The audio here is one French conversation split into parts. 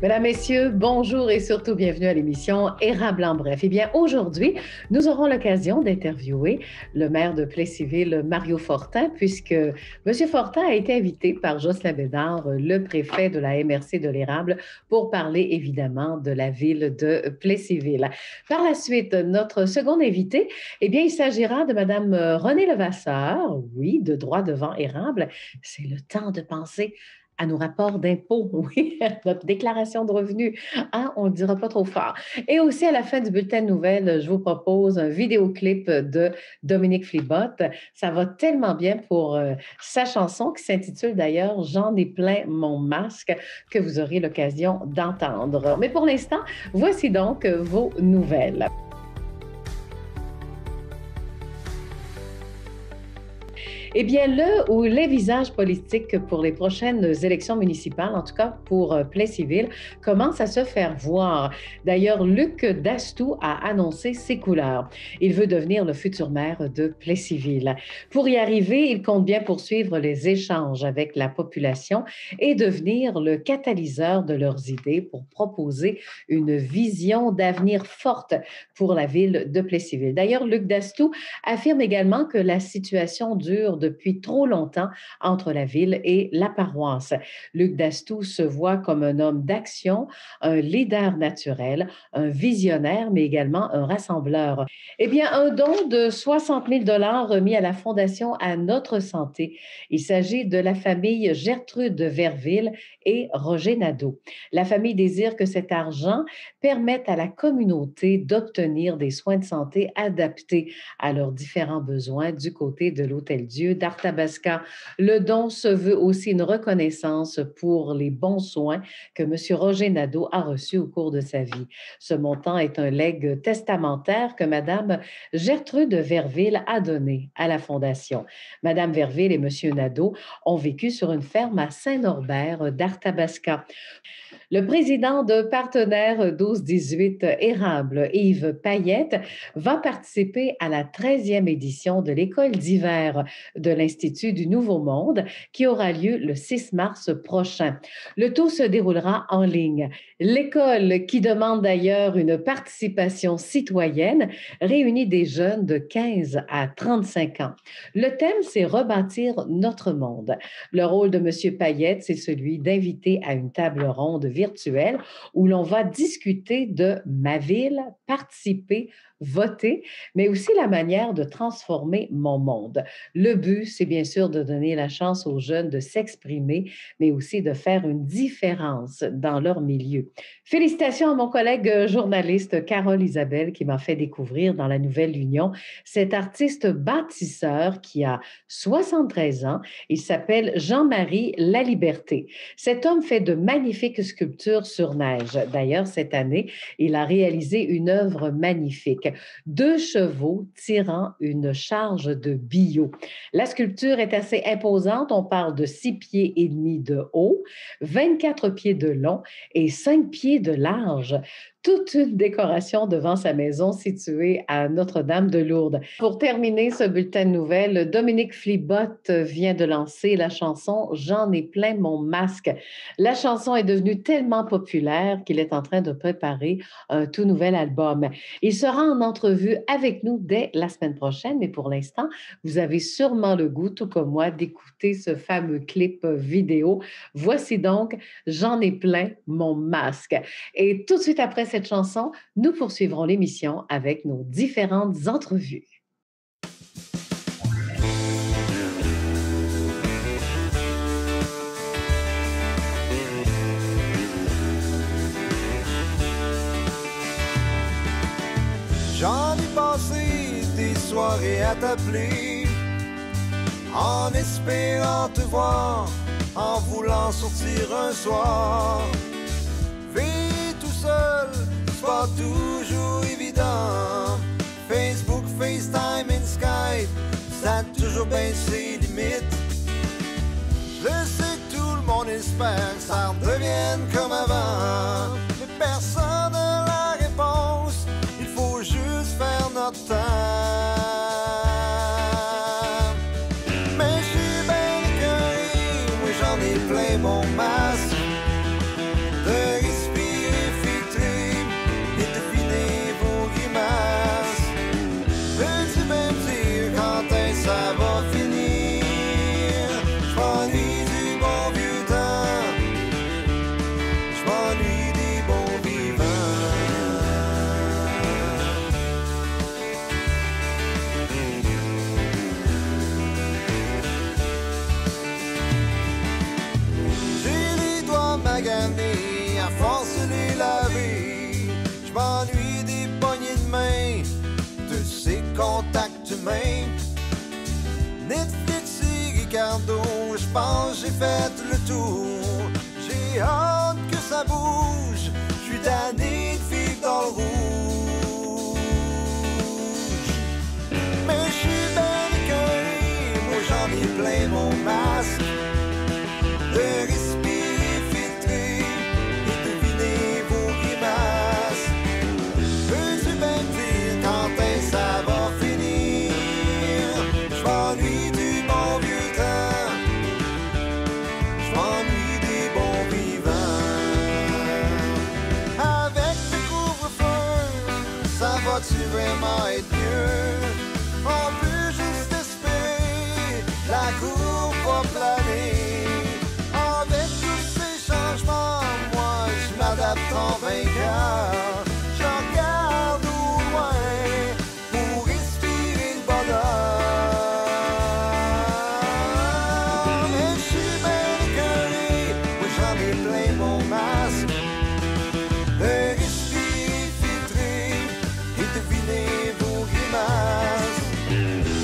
Mesdames, Messieurs, bonjour et surtout bienvenue à l'émission Érable en bref. Eh bien, aujourd'hui, nous aurons l'occasion d'interviewer le maire de Plessisville, Mario Fortin, puisque M. Fortin a été invité par Jocelyn Bédard, le préfet de la MRC de l'Érable, pour parler évidemment de la ville de Plessisville. Par la suite, notre second invité, eh bien, il s'agira de Mme Renée Levasseur, oui, de Droit devant Érable. C'est le temps de penser à nos rapports d'impôts, oui, notre déclaration de revenus. Hein, on ne le dira pas trop fort. Et aussi, à la fin du bulletin de nouvelles, je vous propose un vidéoclip de Dominique Flibotte. Ça va tellement bien pour sa chanson qui s'intitule d'ailleurs « J'en ai plein mon masque » que vous aurez l'occasion d'entendre. Mais pour l'instant, voici donc vos nouvelles. Eh bien, le ou les visages politiques pour les prochaines élections municipales, en tout cas pour Plessisville, commencent à se faire voir. D'ailleurs, Luc Dastou a annoncé ses couleurs. Il veut devenir le futur maire de Plessisville. Pour y arriver, il compte bien poursuivre les échanges avec la population et devenir le catalyseur de leurs idées pour proposer une vision d'avenir forte pour la ville de Plessisville. D'ailleurs, Luc Dastou affirme également que la situation dure depuis trop longtemps entre la ville et la paroisse. Luc Dastou se voit comme un homme d'action, un leader naturel, un visionnaire, mais également un rassembleur. Eh bien, un don de 60 000 remis à la Fondation À Notre Santé. Il s'agit de la famille Gertrude Verville et Roger Nadeau. La famille désire que cet argent permette à la communauté d'obtenir des soins de santé adaptés à leurs différents besoins du côté de l'Hôtel-Dieu d'Arthabasca. Le don se veut aussi une reconnaissance pour les bons soins que M. Roger Nadeau a reçus au cours de sa vie. Ce montant est un legs testamentaire que Mme Gertrude Verville a donné à la Fondation. Mme Verville et M. Nadeau ont vécu sur une ferme à Saint-Norbert d'Arthabasca. Le président de Partenaire 12-18 Érable, Yves Payette, va participer à la 13e édition de l'école d'hiver de l'Institut du Nouveau Monde qui aura lieu le 6 mars prochain. Le tout se déroulera en ligne. L'école, qui demande d'ailleurs une participation citoyenne, réunit des jeunes de 15 à 35 ans. Le thème, c'est rebâtir notre monde. Le rôle de M. Payette, c'est celui d'inviter à une table ronde virtuelle où l'on va discuter de ma ville, participer, voter, mais aussi la manière de transformer mon monde. Le but, c'est bien sûr de donner la chance aux jeunes de s'exprimer, mais aussi de faire une différence dans leur milieu. Félicitations à mon collègue journaliste Carole Isabelle qui m'a fait découvrir dans la Nouvelle Union cet artiste bâtisseur qui a 73 ans. Il s'appelle Jean-Marie Laliberté. Cet homme fait de magnifiques sculptures sur neige. D'ailleurs, cette année, il a réalisé une œuvre magnifique. 2 chevaux tirant une charge de billot. La sculpture est assez imposante. On parle de 6 pieds et demi de haut, 24 pieds de long et 5 pieds de large. Toute une décoration devant sa maison située à Notre-Dame-de-Lourdes. Pour terminer ce bulletin de nouvelles, Dominique Flibotte vient de lancer la chanson « J'en ai plein mon masque ». La chanson est devenue tellement populaire qu'il est en train de préparer un tout nouvel album. Il sera en entrevue avec nous dès la semaine prochaine, mais pour l'instant, vous avez sûrement le goût, tout comme moi, d'écouter ce fameux clip vidéo. Voici donc « J'en ai plein mon masque ». Et tout de suite après cette chanson, nous poursuivrons l'émission avec nos différentes entrevues. J'en ai passé des soirées à t'appeler, en espérant te voir, en voulant sortir un soir. Veiller tout seul, c'est pas toujours évident. Facebook, FaceTime et Skype, ça a toujours bien ses limites. Je sais que tout le monde espère que ça redevienne comme avant, mais personne n'a la réponse. Il faut juste faire notre temps. Mais je suis bien écœuré, moi j'en ai plein mon masque de respirer. maganés à force de les laver. Je m'ennuie des poignées de main, de ces contacts humains. Netflix et Ricardo, je pense j'ai fait le tour. J'ai hâte que ça bouge, je suis tanné de vivre dans le rouge. Mais je suis bien écœuré, moi j'en ai plein mon masque. De respirer filtré et deviner vos grimaces. Veux-tu bien me dire quand est-ce que ça va finir? Je m'ennuie du bon vieux temps, je m'ennuie des bons vivants. Avec le couvre-feu, ça va-tu vraiment être mieux? On peut juste espérer, la courbe va planer. Avec tous ces changements, moi je m'adapte en vainqueur. Je regarde au loin pour respirer le bonheur. Mais je suis bien écœuré, moi j'en ai plein mon masque. De respirer, filtrer et deviner vos grimaces.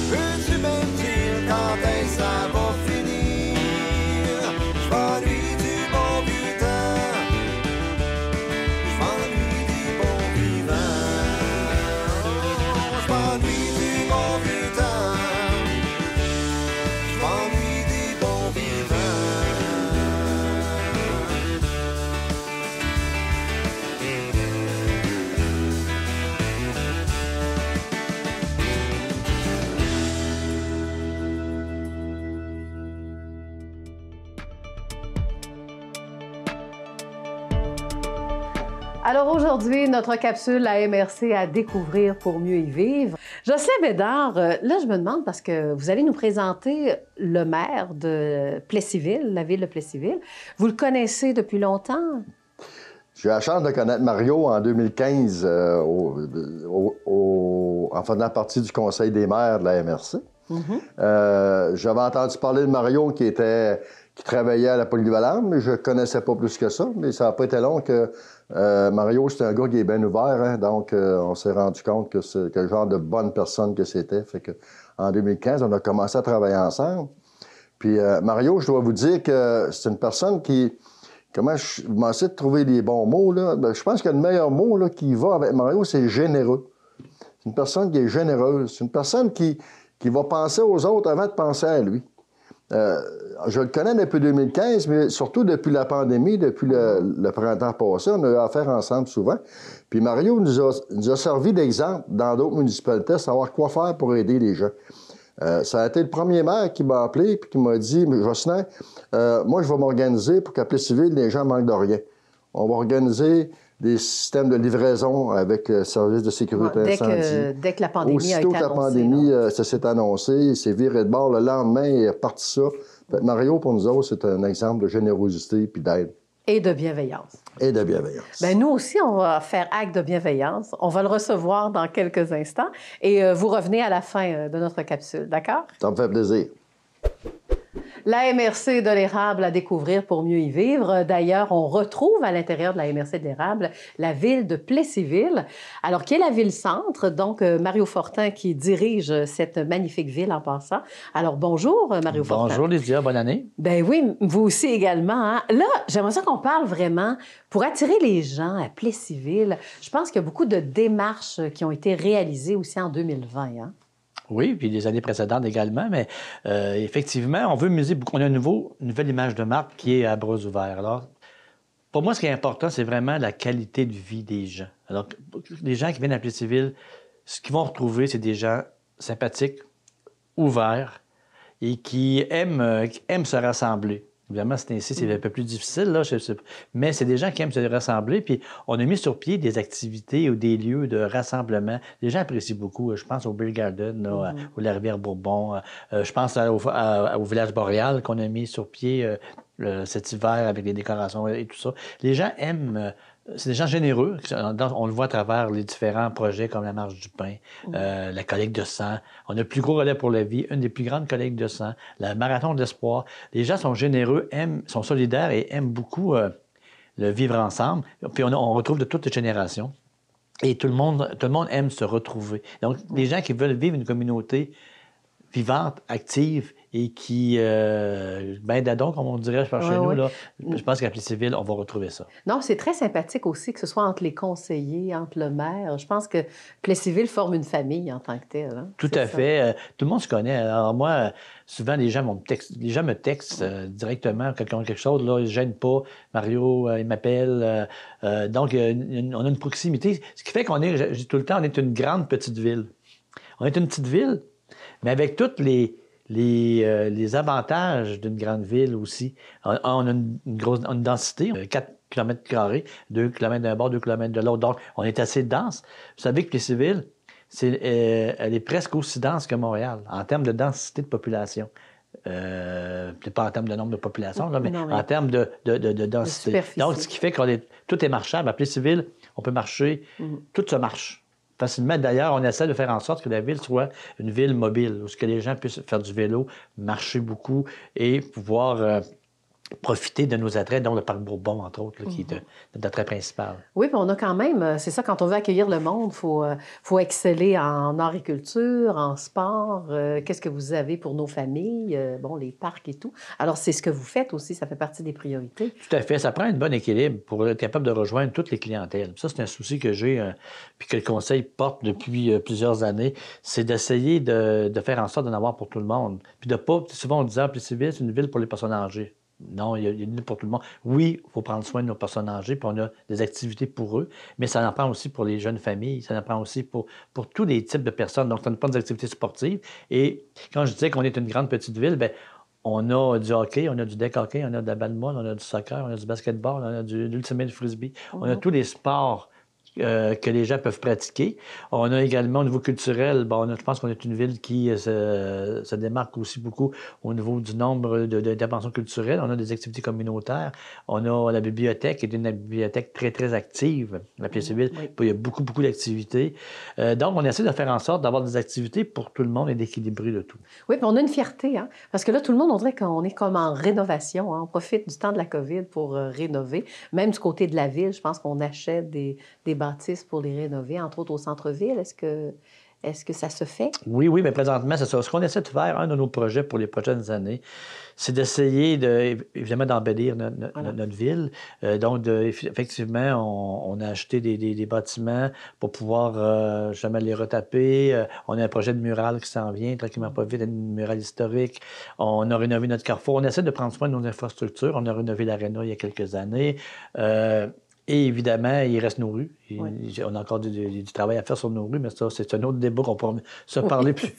Veux-tu bien me dire quand est-ce que ça va finir? Je m'ennuie du bon vieux temps, je m'ennuie des bons vivants. Je m'ennuie du bon vieux temps, je m'ennuie des bons vivants. Alors aujourd'hui, notre capsule, la MRC à découvrir pour mieux y vivre. Jocelyn Bédard, là je me demande parce que vous allez nous présenter le maire de Plessisville, la ville de Plessisville. Vous le connaissez depuis longtemps? J'ai eu la chance de connaître Mario en 2015 en faisant partie du conseil des maires de la MRC. J'avais entendu parler de Mario qui travaillait à la polyvalente, mais je ne connaissais pas plus que ça. Mais ça n'a pas été long que Mario, c'est un gars qui est bien ouvert, hein, donc on s'est rendu compte que c'est quel genre de bonne personne que c'était. Fait que en 2015, on a commencé à travailler ensemble. Puis Mario, je dois vous dire que c'est une personne qui... Comment je m'essaie de trouver les bons mots, là? Ben, je pense que le meilleur mot là, qui va avec Mario, c'est généreux. C'est une personne qui est généreuse. C'est une personne qui va penser aux autres avant de penser à lui. Je le connais depuis 2015, mais surtout depuis la pandémie, depuis le printemps passé, on a eu affaire ensemble souvent. Puis Mario nous a servi d'exemple dans d'autres municipalités, savoir quoi faire pour aider les gens. Ça a été le premier maire qui m'a appelé et qui m'a dit « Jocelyn, moi, je vais m'organiser pour qu'à Plessisville, les gens manquent de rien. On va organiser des systèmes de livraison avec le service de sécurité incendie. » Dès que la pandémie a été annoncée. Aussitôt que la pandémie, ça s'est annoncé, il s'est viré de bord. Le lendemain, il est parti ça. Fait que Mario, pour nous autres, c'est un exemple de générosité et d'aide. Et de bienveillance. Et de bienveillance. Bien, nous aussi, on va faire acte de bienveillance. On va le recevoir dans quelques instants. Et vous revenez à la fin de notre capsule, d'accord? Ça me fait plaisir. La MRC de l'érable à découvrir pour mieux y vivre. D'ailleurs, on retrouve à l'intérieur de la MRC de l'érable la ville de Plessisville, alors qui est la ville-centre. Donc, Mario Fortin qui dirige cette magnifique ville en passant. Alors, bonjour, Mario Fortin. Bonjour, Lydia, bonne année. Ben oui, vous aussi également. Hein? Là, j'aimerais ça qu'on parle vraiment pour attirer les gens à Plessisville. Je pense qu'il y a beaucoup de démarches qui ont été réalisées aussi en 2020. Hein? Oui, puis les années précédentes également, mais effectivement, on veut miser beaucoup. On a une nouvelle image de marque qui est à bras ouverts. Alors, pour moi, ce qui est important, c'est vraiment la qualité de vie des gens. Alors, les gens qui viennent à Plessisville, ce qu'ils vont retrouver, c'est des gens sympathiques, ouverts et qui aiment se rassembler. Évidemment, c'est ainsi, c'est un peu plus difficile, là, mais c'est des gens qui aiment se rassembler. Puis on a mis sur pied des activités ou des lieux de rassemblement. Les gens apprécient beaucoup. Je pense au Beer Garden, là, ou la rivière Bourbon. Je pense au village boréal qu'on a mis sur pied cet hiver avec les décorations et tout ça. Les gens aiment... c'est des gens généreux. On le voit à travers les différents projets comme la Marche du Pain, la collecte de sang. On a le plus gros relais pour la vie, une des plus grandes collectes de sang, la Marathon de l'espoir. Les gens sont généreux, sont solidaires et aiment beaucoup le vivre ensemble. Puis on retrouve de toutes les générations. Et tout le monde aime se retrouver. Donc, les gens qui veulent vivre une communauté vivante, active et qui, ben d'adon, comme on dirait chez nous, là, je pense qu'à Plessisville, on va retrouver ça. Non, c'est très sympathique aussi que ce soit entre les conseillers, entre le maire. Je pense que Plessisville forme une famille en tant que telle. Hein? Tout à fait. Tout le monde se connaît. Alors moi, souvent, les gens me textent directement quand ils ont quelque chose. Là, ils ne gênent pas. Mario, il m'appelle. Donc, on a une proximité. Ce qui fait qu'on est, je dis tout le temps, on est une grande petite ville. On est une petite ville, mais avec toutes les avantages d'une grande ville aussi. On a une densité, 4 km², 2 km d'un bord, 2 km de l'autre. Donc, on est assez dense. Vous savez que Plessisville, elle est presque aussi dense que Montréal en termes de densité de population. Peut-être pas en termes de nombre de population, là, mais en termes de densité. Donc, ce qui fait que tout est marchable. À Plessisville, on peut marcher, tout se marche facilement. D'ailleurs, on essaie de faire en sorte que la ville soit une ville mobile, où que les gens puissent faire du vélo, marcher beaucoup et pouvoir profiter de nos attraits, dont le Parc Bourbon, entre autres, là, qui est notre attrait principal. Oui, puis on a quand même, c'est ça, quand on veut accueillir le monde, il faut exceller en horticulture, en sport. Qu'est-ce que vous avez pour nos familles? Bon, les parcs et tout. Alors, c'est ce que vous faites aussi, ça fait partie des priorités. Tout à fait. Ça prend un bon équilibre pour être capable de rejoindre toutes les clientèles. Ça, c'est un souci que j'ai, puis que le Conseil porte depuis plusieurs années, c'est d'essayer de faire en sorte d'en avoir pour tout le monde. Puis de pas, souvent on disait, Plessisville, c'est une ville pour les personnes âgées. Non, il y a une ville pour tout le monde. Oui, il faut prendre soin de nos personnes âgées, puis on a des activités pour eux, mais ça en prend aussi pour les jeunes familles, ça en prend aussi pour tous les types de personnes. Donc, ça nous prend des activités sportives. Et quand je disais qu'on est une grande petite ville, bien, on a du hockey, on a du deck hockey, on a de la balle-molle, on a du soccer, on a du basketball, on a de l'ultimate frisbee. On a tous les sports que les gens peuvent pratiquer. On a également, au niveau culturel, je pense qu'on est une ville qui se démarque aussi beaucoup au niveau du nombre d'interventions culturelles. On a des activités communautaires. On a la bibliothèque, qui est une bibliothèque très, très active, la Plessisville. Il y a beaucoup, beaucoup d'activités. Donc, on essaie de faire en sorte d'avoir des activités pour tout le monde et d'équilibrer le tout. Oui, puis on a une fierté, hein? Parce que là, tout le monde, on dirait qu'on est comme en rénovation. Hein? On profite du temps de la COVID pour rénover. Même du côté de la ville, je pense qu'on achète des bâtisses pour les rénover, entre autres au centre-ville. Est-ce que ça se fait? Oui, mais présentement, c'est ça. Ce qu'on essaie de faire, un de nos projets pour les prochaines années, c'est d'essayer, évidemment, d'embellir notre ville. Donc, effectivement, on a acheté des bâtiments pour pouvoir jamais les retaper. On a un projet de mural qui s'en vient, tranquillement pas vite, une mural historique. On a rénové notre carrefour. On essaie de prendre soin de nos infrastructures. On a rénové l'aréna il y a quelques années. Et évidemment, il reste nos rues. On a encore du travail à faire sur nos rues, mais ça, c'est un autre débat qu'on pourra se parler plus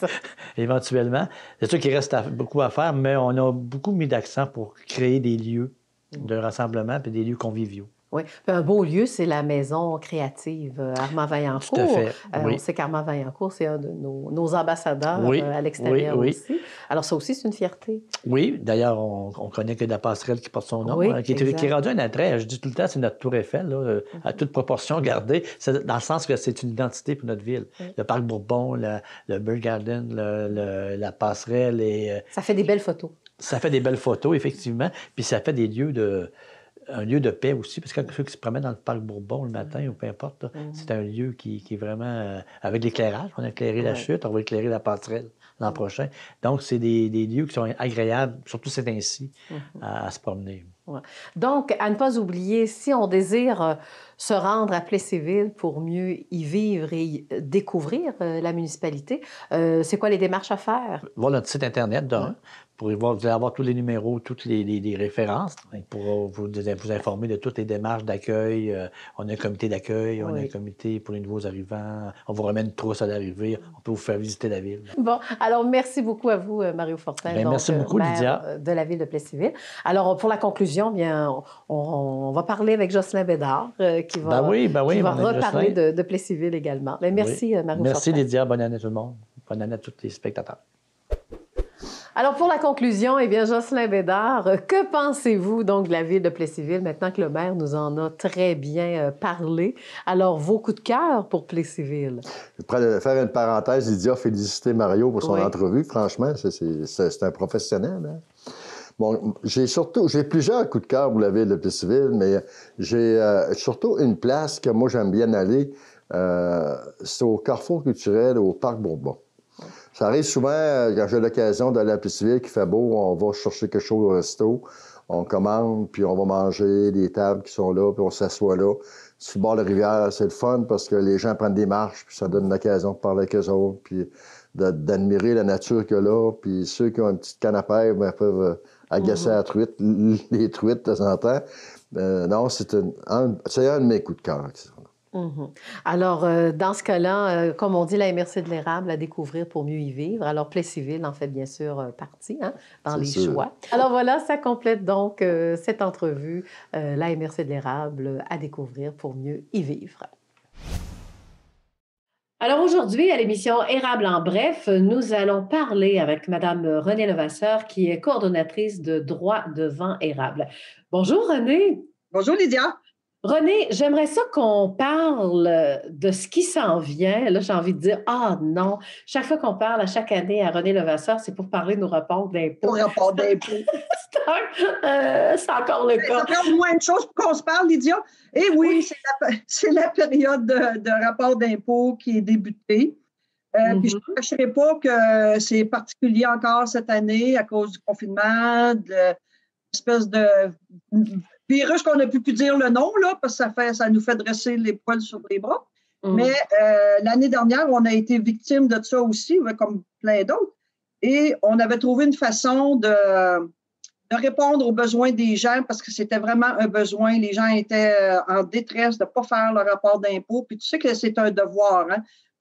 éventuellement. C'est sûr qu'il reste beaucoup à faire, mais on a beaucoup mis d'accent pour créer des lieux de rassemblement et des lieux conviviaux. Oui. Puis un beau lieu, c'est la maison créative Armand Vaillancourt. Tout à fait. On sait qu'Armand Vaillancourt, c'est un de nos ambassadeurs à l'extérieur aussi. Alors ça aussi, c'est une fierté. Oui. D'ailleurs, on connaît que la passerelle qui porte son nom, qui est rendu un attrait. Je dis tout le temps, c'est notre tour Eiffel, là, à toute proportion gardée, dans le sens que c'est une identité pour notre ville. Le Parc Bourbon, le Bird Garden, la passerelle. Ça fait des belles photos. Ça fait des belles photos, effectivement. Puis ça fait des lieux un lieu de paix aussi, parce que ceux qui se promènent dans le Parc Bourbon le matin ou peu importe, c'est un lieu qui est vraiment avec l'éclairage. On a éclairé la chute, on va éclairer la passerelle l'an prochain. Donc, c'est des lieux qui sont agréables, surtout c'est ainsi, à se promener. Ouais. Donc, à ne pas oublier, si on désire se rendre à Plessisville pour mieux y vivre et découvrir la municipalité, c'est quoi les démarches à faire? Voir notre site Internet pour vous allez avoir tous les numéros, toutes les références pour vous informer de toutes les démarches d'accueil. On a un comité d'accueil, on a un comité pour les nouveaux arrivants. On vous remet une trousse à l'arrivée. On peut vous faire visiter la ville. Bon, alors merci beaucoup à vous, Mario Fortin. Merci beaucoup, Lydia. De la ville de Plessisville. Alors, pour la conclusion, bien, on va parler avec Jocelyn Bédard, qui va reparler de Plessisville également. Mais merci, Mario Fortin. Merci, Lydia. Bonne année à tout le monde. Bonne année à tous les spectateurs. Alors, pour la conclusion, eh bien, Jocelyn Bédard, que pensez-vous donc de la ville de Plessisville maintenant que le maire nous en a très bien parlé? Alors, vos coups de cœur pour Plessisville? Je pourrais faire une parenthèse, Lydia, féliciter Mario pour son entrevue. Franchement, c'est un professionnel. Hein? Bon, j'ai plusieurs coups de cœur pour la ville de Plessisville, mais j'ai surtout une place que moi j'aime bien aller. C'est au Carrefour culturel, au Parc Bourbon. Ça arrive souvent, quand j'ai l'occasion d'aller à Plessisville, qu'il fait beau, on va chercher quelque chose au resto, on commande, puis on va manger, les tables qui sont là, puis on s'assoit là. Sur le bord de la rivière, c'est le fun parce que les gens prennent des marches, puis ça donne l'occasion de parler avec eux autres, puis d'admirer la nature qu'il y a là. Puis ceux qui ont une petite canne à pêche peuvent agacer la truite, les truites de temps en temps. Non, c'est un de mes coups de cœur. Alors, dans ce cas-là, comme on dit, la MRC de l'érable à découvrir pour mieux y vivre. Alors, Plessisville en fait bien sûr partie dans les choix. Alors voilà, ça complète donc cette entrevue, la MRC de l'érable à découvrir pour mieux y vivre. Alors aujourd'hui, à l'émission Érable en bref, nous allons parler avec Mme Renée Levasseur, qui est coordonnatrice de Droit devant érable. Bonjour Renée. Bonjour Lydia. Renée, j'aimerais ça qu'on parle de ce qui s'en vient. Là, j'ai envie de dire, non, chaque fois qu'on parle à chaque année à Renée Levasseur, c'est pour parler de nos rapports d'impôts. Nos rapports d'impôts. C'est encore le cas. Ça fait au moins une chose pour qu'on se parle, Lydia. Et oui, c'est la période de rapport d'impôts qui est débutée. Puis je ne cacherai pas que c'est particulier encore cette année à cause du confinement, de l'espèce de virus qu'on n'a plus pu dire le nom, là, parce que ça nous fait dresser les poils sur les bras. Mais l'année dernière, on a été victime de ça aussi, comme plein d'autres. Et on avait trouvé une façon de répondre aux besoins des gens parce que c'était vraiment un besoin. Les gens étaient en détresse de ne pas faire le rapport d'impôt. Puis tu sais que c'est un devoir.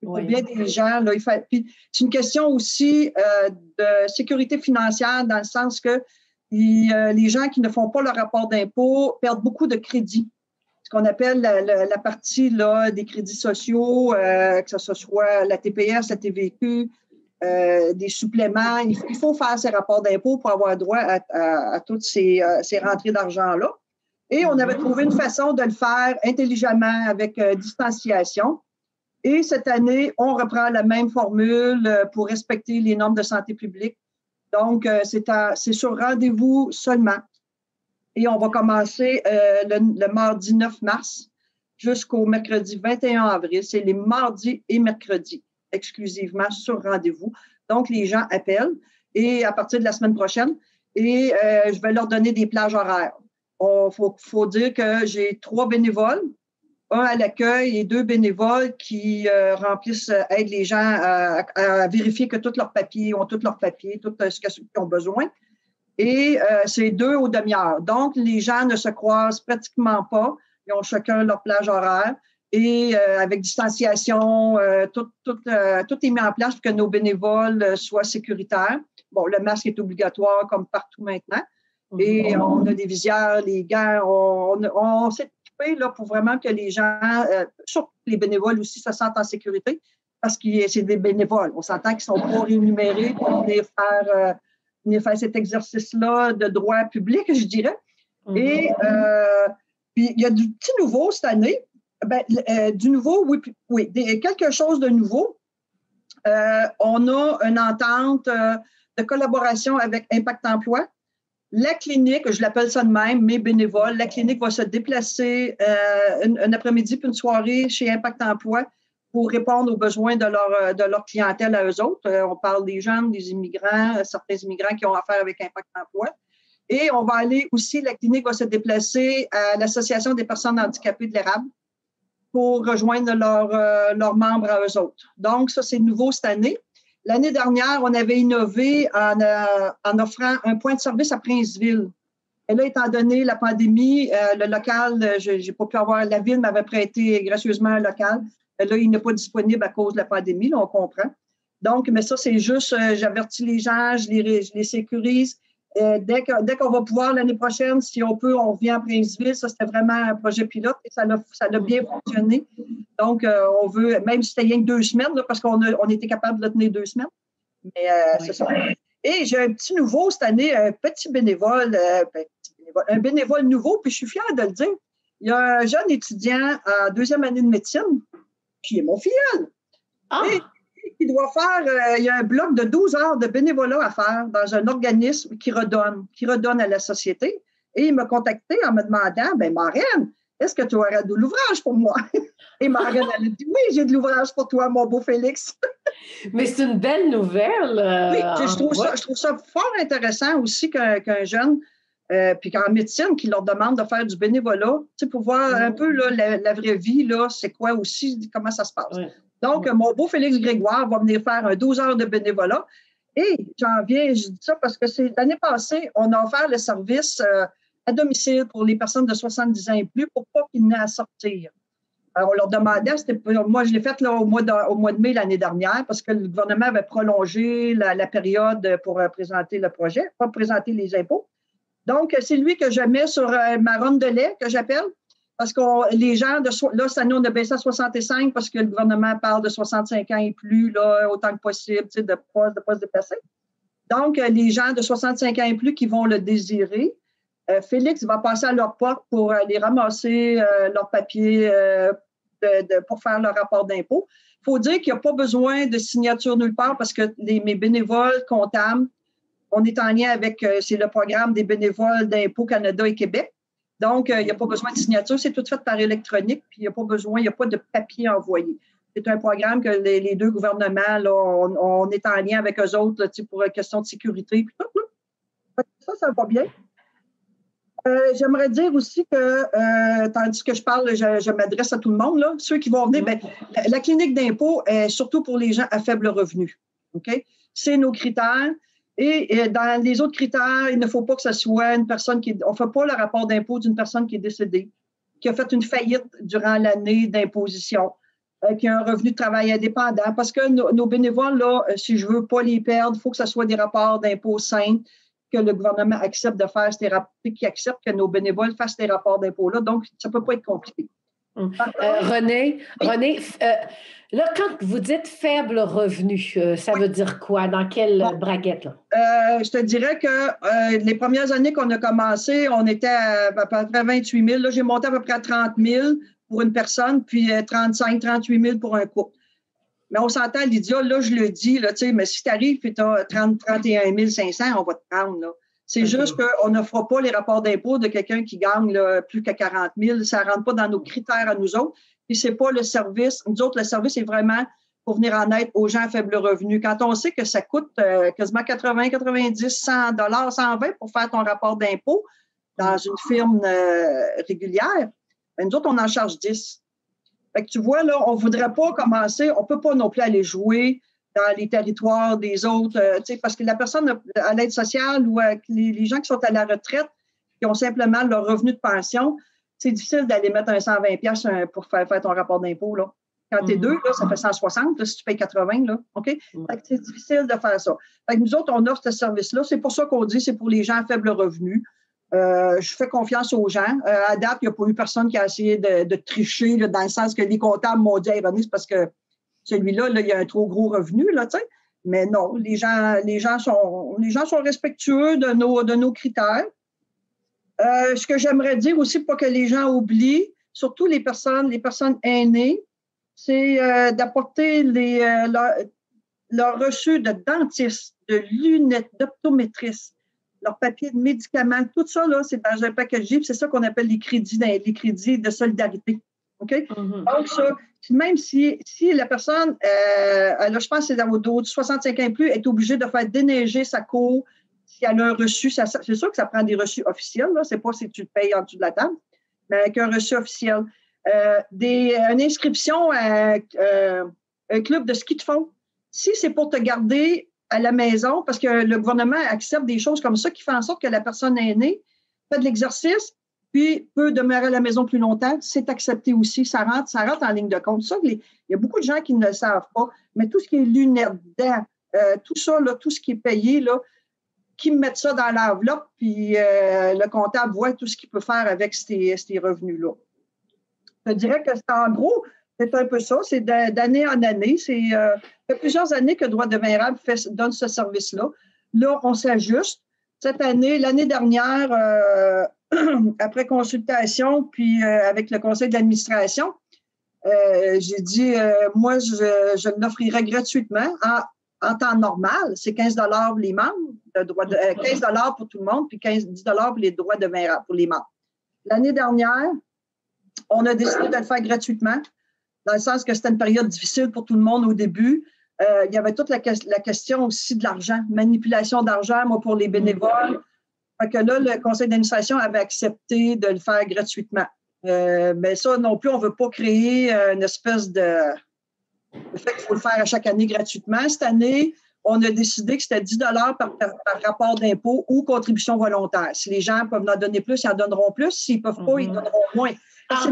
Pour bien des gens, là, puis c'est une question aussi de sécurité financière dans le sens que les gens qui ne font pas le rapport d'impôt perdent beaucoup de crédits. Ce qu'on appelle la partie là, des crédits sociaux, que ce soit la TPS, la TVQ, des suppléments. Il faut faire ces rapports d'impôt pour avoir droit à toutes ces rentrées d'argent-là. Et on avait trouvé une façon de le faire intelligemment avec distanciation. Et cette année, on reprend la même formule pour respecter les normes de santé publique. Donc, c'est sur rendez-vous seulement. Et on va commencer le mardi 9 mars jusqu'au mercredi 21 avril. C'est les mardis et mercredis exclusivement sur rendez-vous. Donc, les gens appellent et à partir de la semaine prochaine, et je vais leur donner des plages horaires. Il faut dire que j'ai 3 bénévoles, un à l'accueil et 2 bénévoles qui aident les gens à vérifier que tous leurs papiers ont tout ce qu'ils ont besoin. Et c'est 2 aux demi-heures. Donc, les gens ne se croisent pratiquement pas. Ils ont chacun leur plage horaire. Et avec distanciation, tout est mis en place pour que nos bénévoles soient sécuritaires. Bon, le masque est obligatoire comme partout maintenant. Et on a des visières, les gants. On s'est occupé là, pour vraiment que les gens, surtout les bénévoles aussi, se sentent en sécurité parce que c'est des bénévoles. On s'entend qu'ils ne sont pas rémunérés pour venir faire cet exercice-là de droit public, je dirais. Et puis, il y a du petit nouveau cette année. Du nouveau, oui, quelque chose de nouveau. On a une entente de collaboration avec Impact Emploi. La clinique, je l'appelle ça de même, mes bénévoles, la clinique va se déplacer un après-midi puis une soirée chez Impact Emploi pour répondre aux besoins de leur clientèle à eux autres. On parle des jeunes, des immigrants, certains immigrants qui ont affaire avec Impact Emploi. Et on va aller aussi, la clinique va se déplacer à l'Association des personnes handicapées de l'érable pour rejoindre leurs membres à eux autres. Donc, ça, c'est nouveau cette année. L'année dernière, on avait innové en offrant un point de service à Princeville. Et là, étant donné la pandémie, le local, je n'ai pas pu avoir, la ville m'avait prêté gracieusement un local. Là, il n'est pas disponible à cause de la pandémie, là, on comprend. Donc, mais ça, c'est juste, j'avertis les gens, je les sécurise. Dès qu'on va pouvoir l'année prochaine, si on peut, on revient à Princeville. Ça, c'était vraiment un projet pilote et ça a bien fonctionné. Donc, on veut, même si c'était rien que 2 semaines, là, parce qu'on était capable de le tenir 2 semaines. Mais c'est ça. Et j'ai un petit nouveau cette année, un petit bénévole, un bénévole nouveau, puis je suis fière de le dire. Il y a un jeune étudiant en 2e année de médecine qui est mon filleul. il doit faire, il y a un bloc de 12 heures de bénévolat à faire dans un organisme qui redonne à la société. Et il m'a contacté en me demandant, bien, Marraine, est-ce que tu aurais de l'ouvrage pour moi? Et Marraine, elle a dit, oui, j'ai de l'ouvrage pour toi, mon beau Félix. Mais c'est une belle nouvelle. Oui, je trouve ça fort intéressant aussi qu'un jeune, puis qu'en médecine, qui leur demande de faire du bénévolat, pour voir un peu là, la vraie vie, là, c'est quoi aussi, comment ça se passe. Oui. Donc, mon beau Félix Grégoire va venir faire un 12 heures de bénévolat. Et je dis ça parce que c'est l'année passée, on a offert le service à domicile pour les personnes de 70 ans et plus pour pas qu'ils n'aient à sortir. Alors, on leur demandait, moi je l'ai fait là, au mois de mai l'année dernière parce que le gouvernement avait prolongé la période pour présenter le projet, pas présenter les impôts. Donc, c'est lui que je mets sur ma ronde de lait, que j'appelle, parce que les gens, là, cette année, on a baissé à 65 parce que le gouvernement parle de 65 ans et plus, là, autant que possible, de ne pas se déplacer. Donc, les gens de 65 ans et plus qui vont le désirer, Félix va passer à leur porte pour aller ramasser leurs papiers pour faire leur rapport d'impôt. Il faut dire qu'il n'y a pas besoin de signature nulle part parce que mes bénévoles comptables, on est en lien avec, c'est le programme des bénévoles d'Impôts Canada et Québec. Donc, il n'y a pas besoin de signature, c'est tout fait par électronique, puis il n'y a pas de papier envoyé. C'est un programme que les deux gouvernements, là, on est en lien avec eux autres là, pour la question de sécurité. Puis tout, là. Ça va bien. J'aimerais dire aussi que, tandis que je parle, je m'adresse à tout le monde, là, ceux qui vont venir, bien, la clinique d'impôt est surtout pour les gens à faible revenu. OK? C'est nos critères. Et dans les autres critères, il ne faut pas que ce soit une personne on ne fait pas le rapport d'impôt d'une personne qui est décédée, qui a fait une faillite durant l'année d'imposition, qui a un revenu de travail indépendant. Parce que nos bénévoles, là, si je ne veux pas les perdre, il faut que ce soit des rapports d'impôt simples, que le gouvernement accepte de faire qui accepte que nos bénévoles fassent ces rapports d'impôt-là. Donc, ça ne peut pas être compliqué. René, là, quand vous dites faible revenu, ça veut dire quoi? Dans quelle braguette? Là? Je te dirais que les premières années qu'on a commencé, on était à peu près 28 000. Là, j'ai monté à peu près à 30 000 pour une personne, puis 35 38 000 pour un couple. Mais on s'entend, Lydia, là, je le dis, là, mais si tu arrives et tu as 31 500, on va te prendre. Là. C'est juste qu'on ne fera pas les rapports d'impôt de quelqu'un qui gagne là, plus que 40 000. Ça ne rentre pas dans nos critères à nous autres. Puis ce n'est pas le service. Nous autres, le service est vraiment pour venir en aide aux gens à faible revenu. Quand on sait que ça coûte quasiment 80, 90, 100 $, 120 pour faire ton rapport d'impôt dans une firme régulière, bien, nous autres, on en charge 10. Fait que tu vois, là, on ne voudrait pas commencer, on ne peut pas non plus aller jouer dans les territoires des autres, parce que la personne à l'aide sociale ou les gens qui sont à la retraite, qui ont simplement leur revenu de pension, c'est difficile d'aller mettre un 120$ pour faire ton rapport d'impôt. Là. Quand tu es deux, là, ça fait 160, là, si tu payes 80, là, OK? Fait que c'est difficile de faire ça. Fait que nous autres, on offre ce service-là. C'est pour ça qu'on dit c'est pour les gens à faible revenu. Je fais confiance aux gens. À date, il n'y a pas eu personne qui a essayé de tricher, là, dans le sens que les comptables m'ont dit, hey, René, c'est parce que celui-là, là, il y a un trop gros revenu, là, tu sais. Mais non, les gens sont respectueux de nos critères. Ce que j'aimerais dire aussi, pour que les gens oublient, surtout les personnes aînées, c'est d'apporter leur reçu de dentiste, de lunettes, d'optométriste, leur papier de médicaments, tout ça, là, c'est dans un packaging, c'est ça qu'on appelle les crédits de solidarité. OK? Mm-hmm. Donc, ça, même si la personne, là, je pense que c'est au-dessus de 65 ans et plus, est obligée de faire déneiger sa cour si elle a un reçu. C'est sûr que ça prend des reçus officiels, là, c'est pas si tu le payes en dessous de la table, mais avec un reçu officiel. Une inscription à un club de ski de fond. Si c'est pour te garder à la maison, parce que le gouvernement accepte des choses comme ça qui font en sorte que la personne aînée fait de l'exercice, puis peut demeurer à la maison plus longtemps, c'est accepté aussi. Ça rentre en ligne de compte. Ça, il y a beaucoup de gens qui ne le savent pas, mais tout ce qui est lunettes, dents, tout ça, là, tout ce qui est payé, là, qui mettent ça dans l'enveloppe, puis le comptable voit tout ce qu'il peut faire avec ces revenus-là. Je dirais que c'est en gros, c'est un peu ça, c'est d'année en année. Ça fait plusieurs années que Droits demeurables donne ce service-là. Là, on s'ajuste. Cette année, l'année dernière, après consultation, puis avec le conseil d'administration, J'ai dit, moi, je l'offrirais gratuitement en temps normal. C'est 15 $ les membres, 15 $ pour tout le monde, puis 10 $ pour les droits de vin pour les membres. L'année dernière, on a décidé de le faire gratuitement, dans le sens que c'était une période difficile pour tout le monde au début. Il y avait toute la question aussi de l'argent, manipulation d'argent, moi, pour les bénévoles. Fait que là, le conseil d'administration avait accepté de le faire gratuitement. Mais ça non plus, on ne veut pas créer une espèce de fait qu'il faut le faire à chaque année gratuitement. Cette année, on a décidé que c'était 10 $ par rapport d'impôt ou contribution volontaire. Si les gens peuvent en donner plus, ils en donneront plus. S'ils ne peuvent pas, ils donneront moins. En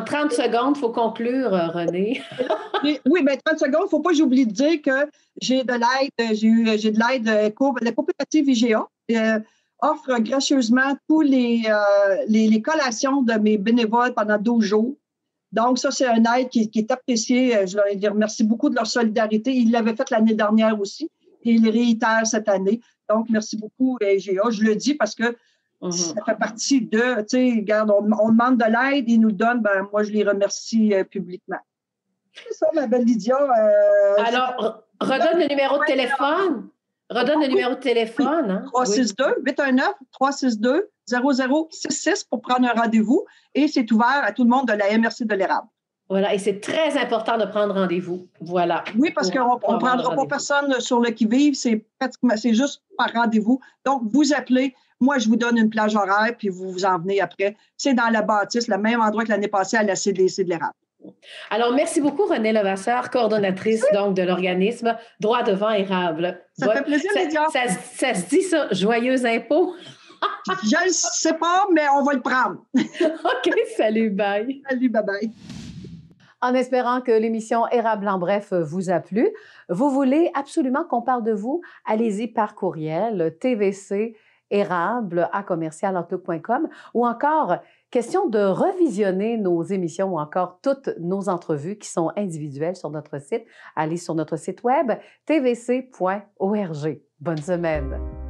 30 secondes, il faut conclure, René. Oui, mais 30 secondes, il ne faut pas que j'oublie de dire que j'ai de l'aide, j'ai de l'aide, la coopérative IGA offre gracieusement tous les collations de mes bénévoles pendant 12 jours. Donc, ça, c'est une aide qui est appréciée. Je leur remercie beaucoup de leur solidarité. Ils l'avaient fait l'année dernière aussi et ils le réitèrent cette année. Donc, merci beaucoup, IGA. Je le dis parce que ça fait partie de, tu sais, regarde, on demande de l'aide, ils nous le donnent, ben moi, je les remercie publiquement. C'est ça, ma belle Lydia. Alors, redonne le numéro de téléphone. Redonne le numéro de téléphone. Hein? 362-819-362-0066 pour prendre un rendez-vous. Et c'est ouvert à tout le monde de la MRC de l'érable. Voilà, et c'est très important de prendre rendez-vous. Voilà. Oui, parce qu'on ne prendra pas personne sur le qui-vive, c'est juste par rendez-vous. Donc, vous appelez, moi, je vous donne une plage horaire, puis vous vous en venez après. C'est dans la bâtisse, le même endroit que l'année passée à la CDC de l'érable. Alors, merci beaucoup, Renée Levasseur, coordonnatrice donc de l'organisme Droit de vin érable. Ça fait plaisir, Lydia. Ça se dit ça, joyeux impôt? Je ne sais pas, mais on va le prendre. OK, salut, bye. Salut, bye-bye. En espérant que l'émission Érable en bref vous a plu, vous voulez absolument qu'on parle de vous, allez-y par courriel, tvcérable@commercialoutlook.com ou encore question de revisionner nos émissions ou encore toutes nos entrevues qui sont individuelles sur notre site. Allez sur notre site web tvc.org. Bonne semaine.